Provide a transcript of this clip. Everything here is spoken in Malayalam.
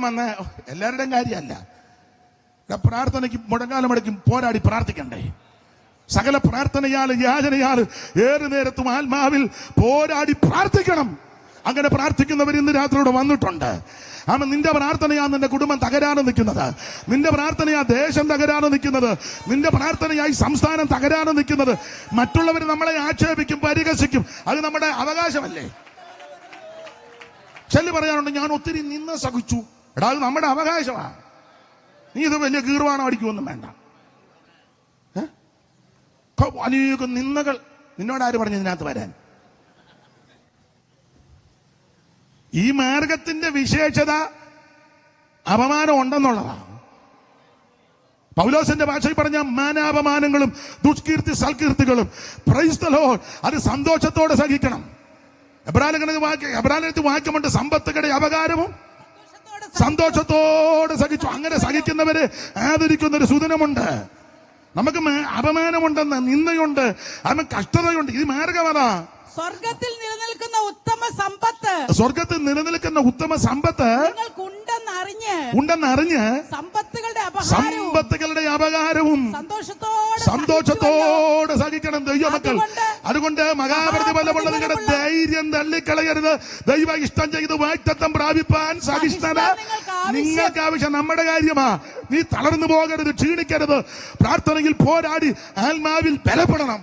വന്ന എല്ലാവരുടെയും കാര്യമല്ല. പ്രാർത്ഥനയ്ക്ക് മുടങ്ങാലമടയ്ക്കും പോരാടി പ്രാർത്ഥിക്കണ്ടേ? സകല പ്രാർത്ഥനയാൽ യാചനയാൽ ഏറെ നേരത്തും ആത്മാവിൽ പോരാടി പ്രാർത്ഥിക്കണം. അങ്ങനെ പ്രാർത്ഥിക്കുന്നവർ ഇന്ന് രാത്രിയോടെ വന്നിട്ടുണ്ട്. ആമ, നിന്റെ പ്രാർത്ഥനയാണ് നിന്റെ കുടുംബം തകരാതെ നിൽക്കുന്നത്. നിന്റെ പ്രാർത്ഥനയാ ദേശം തകരാതെ നിൽക്കുന്നത്. നിന്റെ പ്രാർത്ഥനയായി സംസ്ഥാനം തകരാതെ നിൽക്കുന്നത്. മറ്റുള്ളവർ നമ്മളെ ആക്ഷേപിക്കും, പരിഹസിക്കും. അത് നമ്മുടെ അവകാശമല്ലേ? ചെല്ലു പറയാനുണ്ട്, ഞാൻ ഒത്തിരി നിന്ന് സഹിച്ചു. എടാ, അത് നമ്മുടെ അവകാശമാണ്. നീ ഇത് വലിയ കീർവാണം അടിക്കുമൊന്നും വേണ്ട. അനേക നിന്ദകൾ നിന്നോടാര് പറഞ്ഞു ഇതിനകത്ത് വരാൻ? ഈ മാർഗത്തിന്റെ വിശേഷത അപമാനം ഉണ്ടെന്നുള്ളതാണ്. പൗലോസിന്റെ ഭാഷയിൽ പറഞ്ഞ മാനാപമാനങ്ങളും ദുഷ്കീർത്തി സൽകീർത്തികളും പ്രൈസ് ദി ലോർഡ് അത് സന്തോഷത്തോടെ സഹിക്കണം. എബ്രായത്തിൽ വാക്യമുണ്ട്, സമ്പത്തുകളുടെ അപകാരവും സന്തോഷത്തോടെ സഹിച്ചു. അങ്ങനെ സഹിക്കുന്നവര് ആദരിക്കുന്ന ഒരു സുദിനമുണ്ട്. നമുക്ക് അപമാനമുണ്ടെന്ന്, നിന്ദയുണ്ട്, അവൻ കഷ്ടതയുണ്ട്. ഇത് മാർഗമതാ. സ്വർഗത്തിൽ നിലനിൽക്കുന്ന ഉത്തമ സമ്പത്ത്, സ്വർഗത്തിൽ നിലനിൽക്കുന്ന ഉത്തമ സമ്പത്ത് ഉണ്ടെന്നറിഞ്ഞ് സമ്പത്തുകളുടെ അപകാരവും സന്തോഷത്തോടെ സഹിക്കണം ദൈവമക്കൾ. അതുകൊണ്ട് മഹാപ്രതിഫലമുള്ള നിങ്ങളുടെ ധൈര്യം തള്ളിക്കളയരുത്. ദൈവ ഇഷ്ടം ചെയ്ത് വാഗ്ദത്തം പ്രാപിപ്പാൻ സഹിഷ്ണുത നിങ്ങൾക്ക് ആവശ്യം. നമ്മുടെ കാര്യമാ. നീ തളർന്നു പോകരുത്, ക്ഷീണിക്കരുത്. പ്രാർത്ഥനയിൽ പോരാടി ആത്മാവിൽ ബലപ്പെടണം.